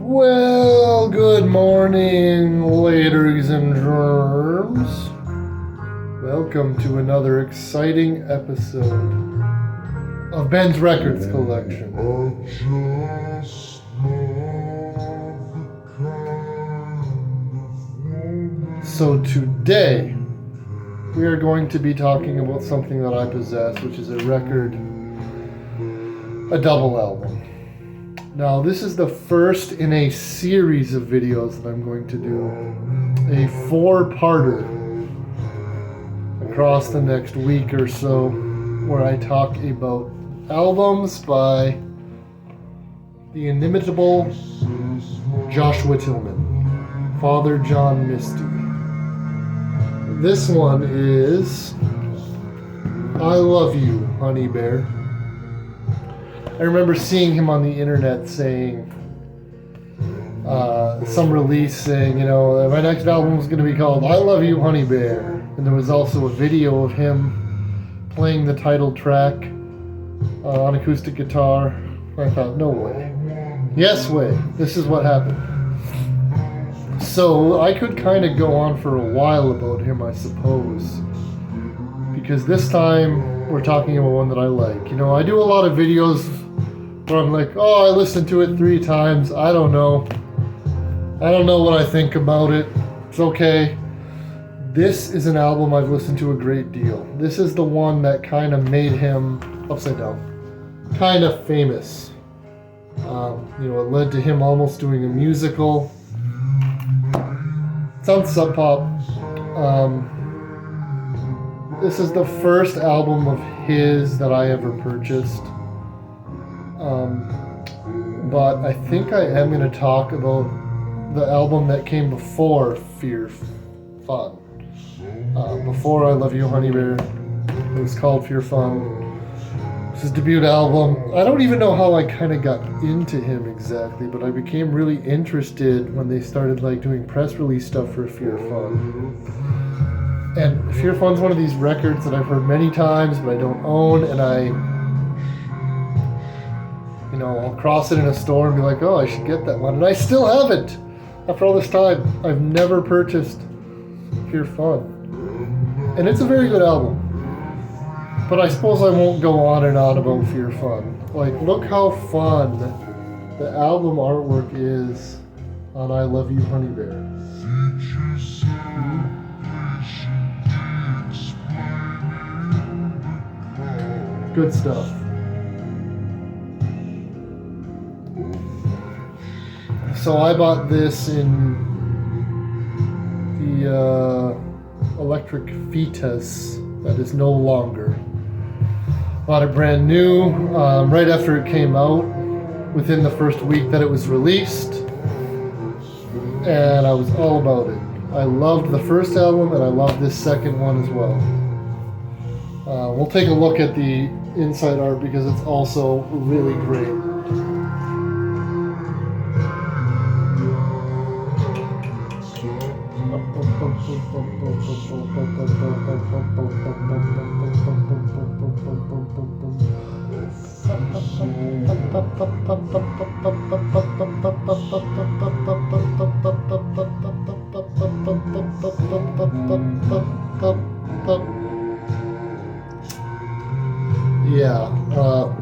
Well, good morning, ladies and germs. Welcome to another exciting episode of Ben's Records Collection. So today, we are going to be talking about something that I possess, which is a double album. Now, this is the first in a series of videos that I'm going to do, a 4-parter across the next week or so, where I talk about albums by the inimitable Joshua Tillman, Father John Misty. This one is I Love You, Honeybear. I remember seeing him on the internet saying, some release saying, my next album is going to be called I Love You, Honeybear. And there was also a video of him playing the title track on acoustic guitar. I thought, no way. Yes way. This is what happened. So I could kind of go on for a while about him, I suppose. Because this time we're talking about one that I like. I do a lot of videos where I'm like, I listened to it 3 times. I don't know what I think about it. It's okay. This is an album I've listened to a great deal. This is the one that kind of made him upside down, kind of famous. It led to him almost doing a musical. It's on Sub Pop. This is the first album of his that I ever purchased. But I think I am going to talk about the album that came before Fear Fun. Before I Love You, Honeybear. It was called Fear Fun. It's his debut album. I don't even know how I kind of got into him exactly, but I became really interested when they started doing press release stuff for Fear Fun. And Fear Fun's one of these records that I've heard many times, but I don't own, and I'll cross it in a store and be like, I should get that one. And I still haven't. After all this time, I've never purchased Fear Fun. And it's a very good album. But I suppose I won't go on and on about Fear Fun. Look how fun the album artwork is on I Love You, Honeybear. Good stuff. So I bought this in the electric fetus that is no longer. Bought it brand new right after it came out, within the first week that it was released, and I was all about it. I loved the first album and I loved this second one as well. We'll take a look at the inside art because it's also really great.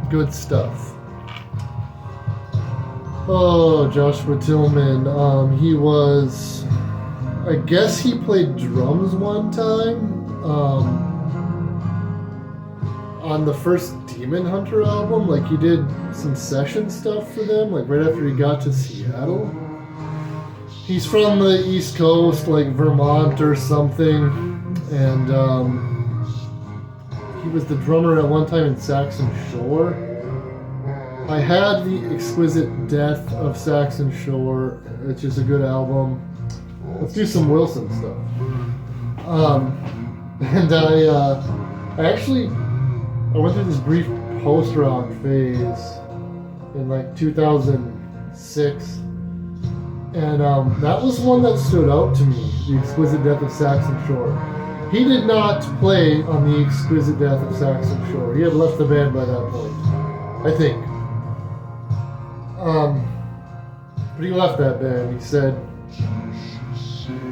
Good stuff. Joshua Tillman. I guess he played drums one time on the first Demon Hunter album. He did some session stuff for them, right after he got to Seattle. He's from the East Coast, Vermont or something, and he was the drummer at one time in Saxon Shore. I had the Exquisite Death of Saxon Shore, which is a good album. Let's do some Wilson stuff. And I went through this brief post-rock phase in 2006, and that was one that stood out to me, the Exquisite Death of Saxon Shore. He did not play on the Exquisite Death of Saxon Shore. He had left the band by that point, I think. But he left that band. He said,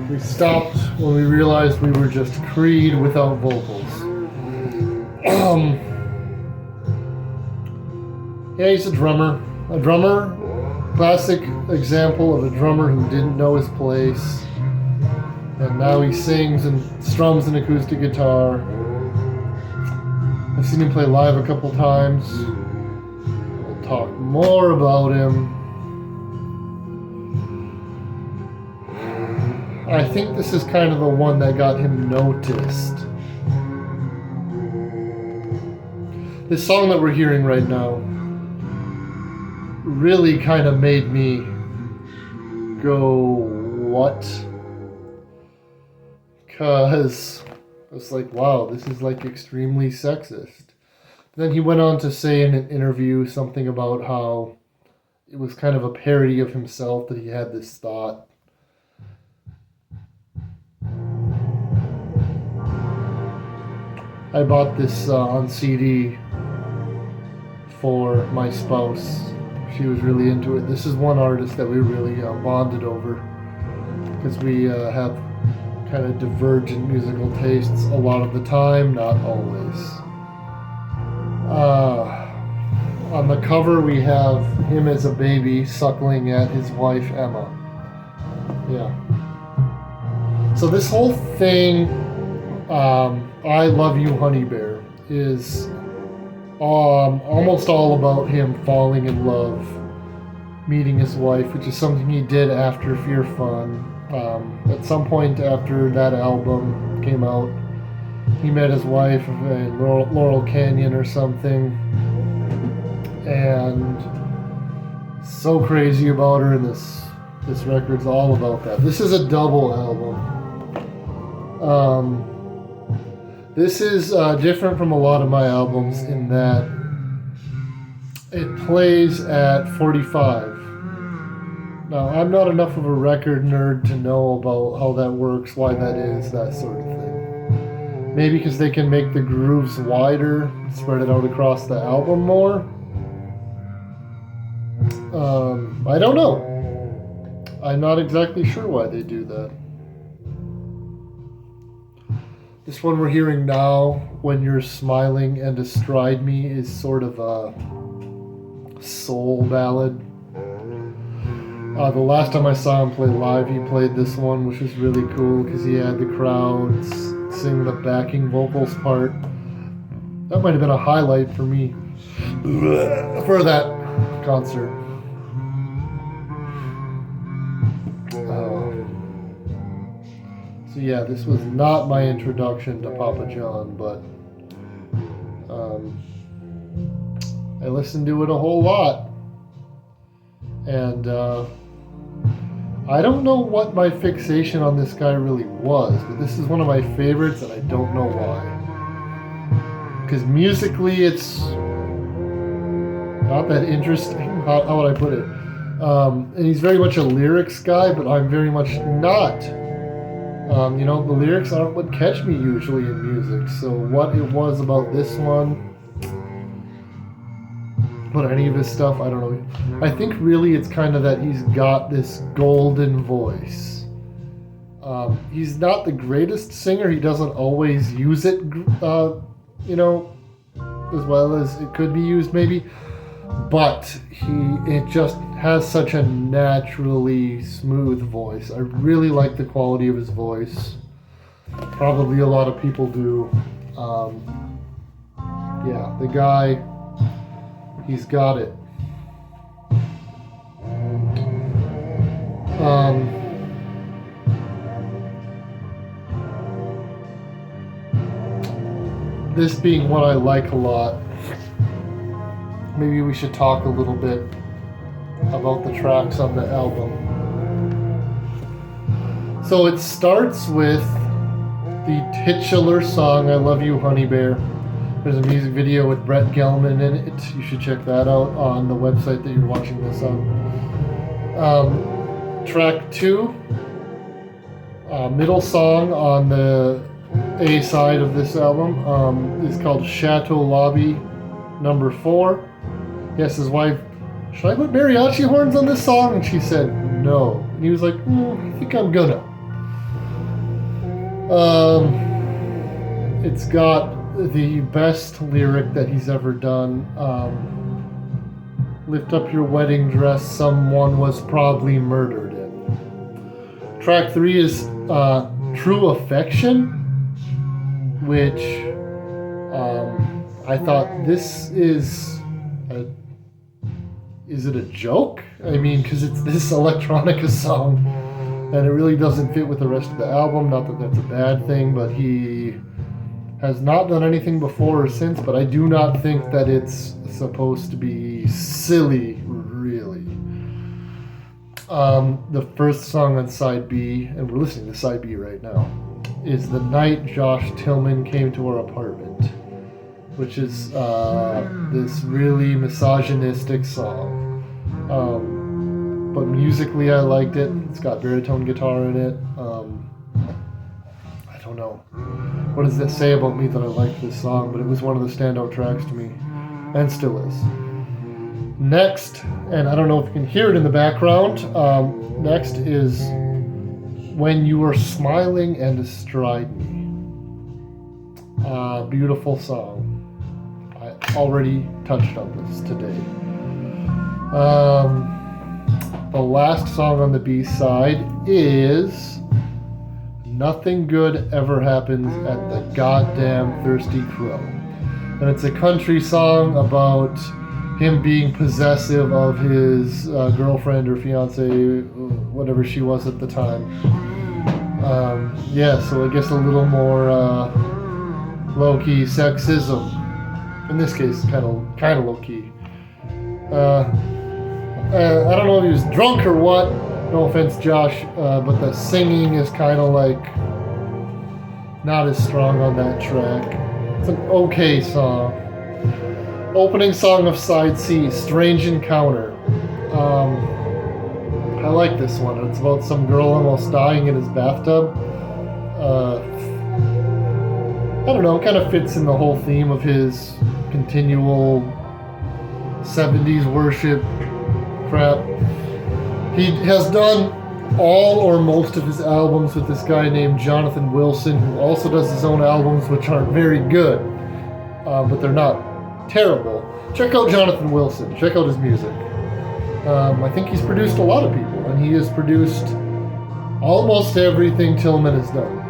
"We stopped when we realized we were just Creed without vocals." Yeah, he's a drummer. A drummer, classic example of a drummer who didn't know his place. And now he sings and strums an acoustic guitar. I've seen him play live a couple times. We'll talk more about him. I think this is kind of the one that got him noticed. This song that we're hearing right now really kind of made me go, what? Because I was like, wow, this is like extremely sexist. Then he went on to say in an interview something about how it was kind of a parody of himself that he had this thought. I bought this on CD for my spouse. She was really into it. This is one artist that we really bonded over because we have kind of divergent musical tastes a lot of the time, not always. On the cover we have him as a baby suckling at his wife Emma. Yeah. So this whole thing, I Love You, Honeybear, is almost all about him falling in love, meeting his wife, which is something he did after Fear Fun. At some point after that album came out, he met his wife in Laurel Canyon or something, and so crazy about her, and this record's all about that. This is a double album. This is different from a lot of my albums in that it plays at 45. Now, I'm not enough of a record nerd to know about how that works, why that is, that sort of thing. Maybe because they can make the grooves wider, spread it out across the album more. I don't know. I'm not exactly sure why they do that. This one we're hearing now, When You're Smiling and Astride Me, is sort of a soul ballad. The last time I saw him play live, he played this one, which was really cool because he had the crowds sing the backing vocals part. That might have been a highlight for me for that concert. So yeah, this was not my introduction to Papa John, but I listened to it a whole lot. And I don't know what my fixation on this guy really was, but this is one of my favorites, and I don't know why. Because musically, it's not that interesting. How would I put it? And he's very much a lyrics guy, but I'm very much not. The lyrics aren't what catch me usually in music. So what it was about this one, but any of his stuff, I don't know. I think really it's kind of that he's got this golden voice. He's not the greatest singer. He doesn't always use it, as well as it could be used maybe. But it just has such a naturally smooth voice. I really like the quality of his voice. Probably a lot of people do. The guy, he's got it. This being what I like a lot, maybe we should talk a little bit about the tracks on the album. So it starts with the titular song, I Love You, Honeybear. There's a music video with Brett Gelman in it. You should check that out on the website that you're watching this on. Track 2, middle song on the A side of this album, is called Chateau Lobby number 4. Yes, his wife should I put mariachi horns on this song? And she said, no. And he was like, I think I'm gonna. It's got the best lyric that he's ever done. Lift up your wedding dress, someone was probably murdered in. Track 3 is True Affection, which I thought, this is it a joke? I mean, because it's this electronica song, and it really doesn't fit with the rest of the album. Not that that's a bad thing, but he has not done anything before or since, but I do not think that it's supposed to be silly, really. The first song on side B, and we're listening to side B right now, is The Night Josh Tillman Came to Our Apartment, which is this really misogynistic song. But musically I liked it. It's got baritone guitar in it. I don't know. What does that say about me that I like this song? But it was one of the standout tracks to me, and still is. Next, and I don't know if you can hear it in the background, next is When You Were Smiling and Astride Me. Beautiful song. I already touched on this today. The last song on the B side is Nothing Good Ever Happens at the Goddamn Thirsty Crow. And it's a country song about him being possessive of his girlfriend or fiance, whatever she was at the time. So I guess a little more low-key sexism. In this case, kind of low-key. I don't know if he was drunk or what. No offense, Josh, but the singing is kind of like not as strong on that track. It's an okay song. Opening song of side C, Strange Encounter. I like this one. It's about some girl almost dying in his bathtub. I don't know, it kind of fits in the whole theme of his continual 70s worship crap. He has done all or most of his albums with this guy named Jonathan Wilson, who also does his own albums, which aren't very good, but they're not terrible. Check out Jonathan Wilson. Check out his music. I think he's produced a lot of people, and he has produced almost everything Tillman has done.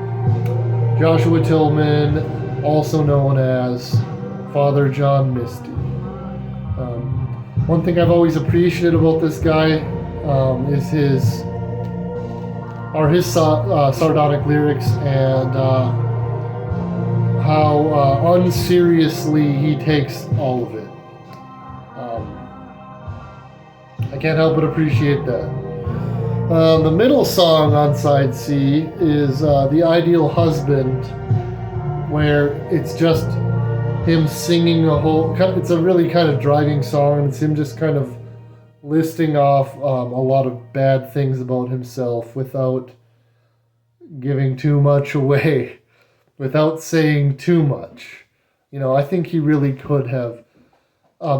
Joshua Tillman, also known as Father John Misty. One thing I've always appreciated about this guy is his sardonic lyrics and how unseriously he takes all of it. I can't help but appreciate that. The middle song on side C is The Ideal Husband, where it's just him singing it's a really kind of driving song. It's him just kind of listing off a lot of bad things about himself without giving too much away, without saying too much. You know, I think he really could have.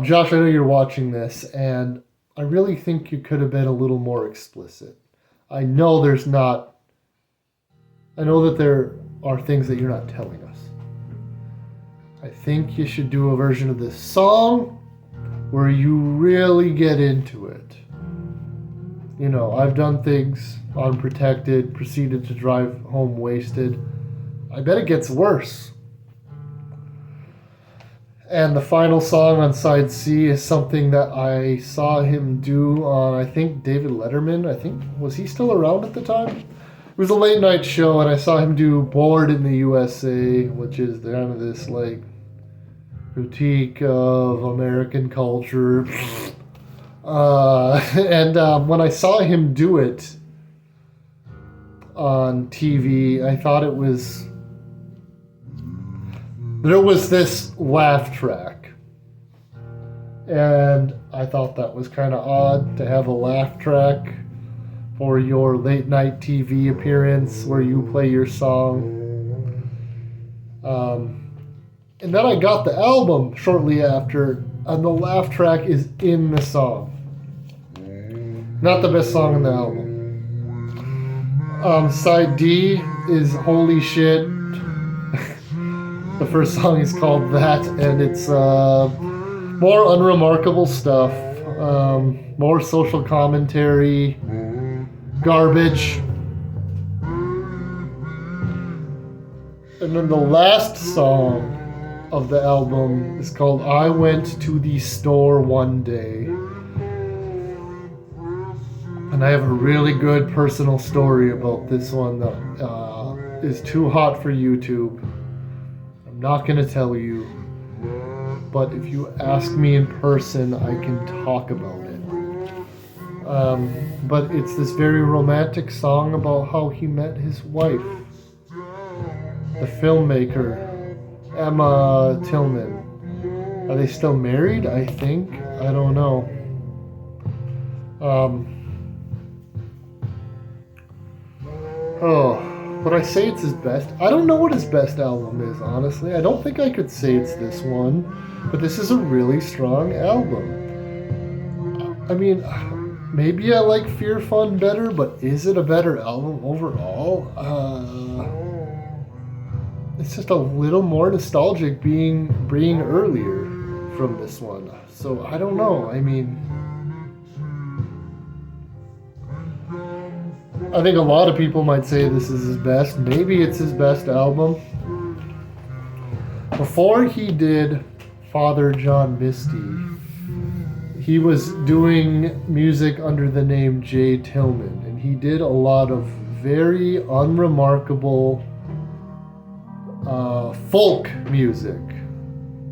Josh, I know you're watching this, and I really think you could have been a little more explicit. I know that there are things that you're not telling us. I think you should do a version of this song where you really get into it. You know, I've done things unprotected, proceeded to drive home wasted. I bet it gets worse. And the final song on side C is something that I saw him do on, I think, David Letterman. Was he still around at the time? It was a late night show, and I saw him do Bored in the USA, which is kind of this, like, critique of American culture. And when I saw him do it on TV, I thought there was this laugh track. And I thought that was kind of odd to have a laugh track for your late night TV appearance where you play your song. And then I got the album shortly after, and the laugh track is in the song. Not the best song on the album. Side D is Holy Shit. The first song is called That, and it's more unremarkable stuff, more social commentary, garbage. And then the last song of the album is called I Went to the Store One Day. And I have a really good personal story about this one that is too hot for YouTube. I'm not going to tell you. But if you ask me in person, I can talk about it. But it's this very romantic song about how he met his wife, the filmmaker, Emma Tillman. Are they still married? I think. I don't know. Would I say it's his best? I don't know what his best album is, honestly. I don't think I could say it's this one, but this is a really strong album. I mean, maybe I like Fear Fun better, but is it a better album overall? It's just a little more nostalgic being earlier from this one. So I don't know. I mean, I think a lot of people might say this is his best. Maybe it's his best album. Before he did Father John Misty, he was doing music under the name J. Tillman, and he did a lot of very unremarkable folk music.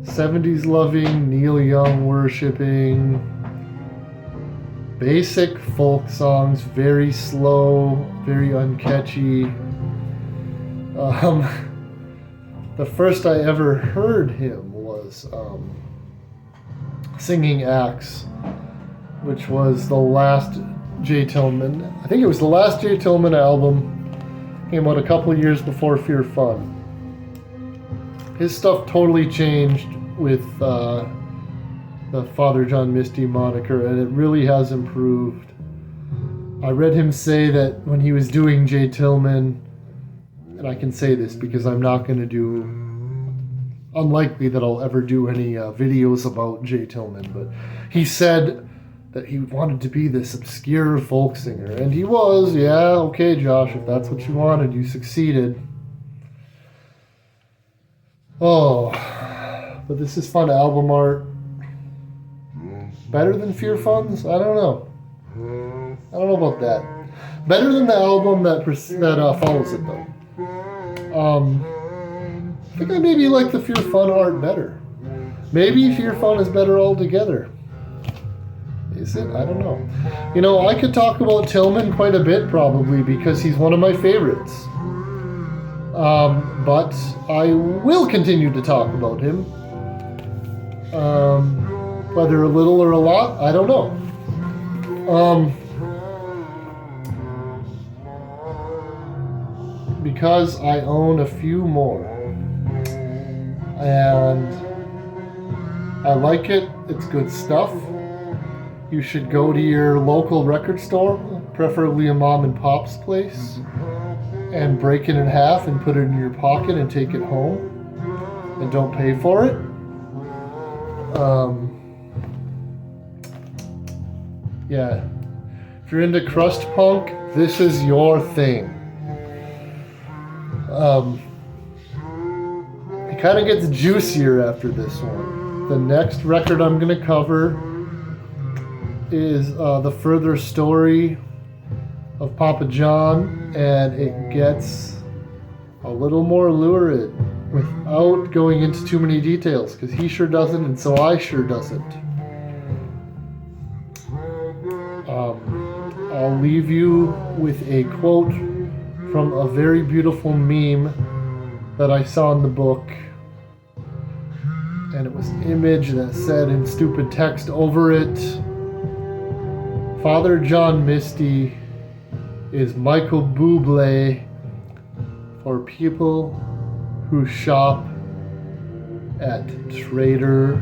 70s loving, Neil Young worshiping, basic folk songs, very slow, very uncatchy. The first I ever heard him was Singing Acts, which was the last J. Tillman. I think it was the last J. Tillman album. Came out a couple of years before Fear Fun. His stuff totally changed with the Father John Misty moniker, and it really has improved. I read him say that when he was doing J. Tillman, and I can say this because I'm not going to do, unlikely that I'll ever do any videos about J. Tillman, but he said that he wanted to be this obscure folk singer, and he was. Yeah, okay, Josh, if that's what you wanted, you succeeded. Oh, but this is fun album art. Better than Fear Fun's? I don't know. I don't know about that. Better than the album that follows it, though. I think I maybe like the Fear Fun art better. Maybe Fear Fun is better altogether. Is it? I don't know. You know, I could talk about Tillman quite a bit, probably, because he's one of my favorites. But I will continue to talk about him. Whether a little or a lot, I don't know. Because I own a few more. And I like it. It's good stuff. You should go to your local record store, preferably a mom and pop's place, and break it in half and put it in your pocket and take it home. And don't pay for it. Yeah. If you're into crust punk, this is your thing. It kind of gets juicier after this one. The next record I'm going to cover is The Further Story of Papa John, and it gets a little more lurid without going into too many details, because he sure doesn't, and so I sure doesn't. I'll leave you with a quote from a very beautiful meme that I saw in the book, and it was an image that said in stupid text over it, Father John Misty is Michael Bublé for people who shop at Trader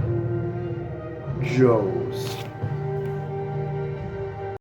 Joe's.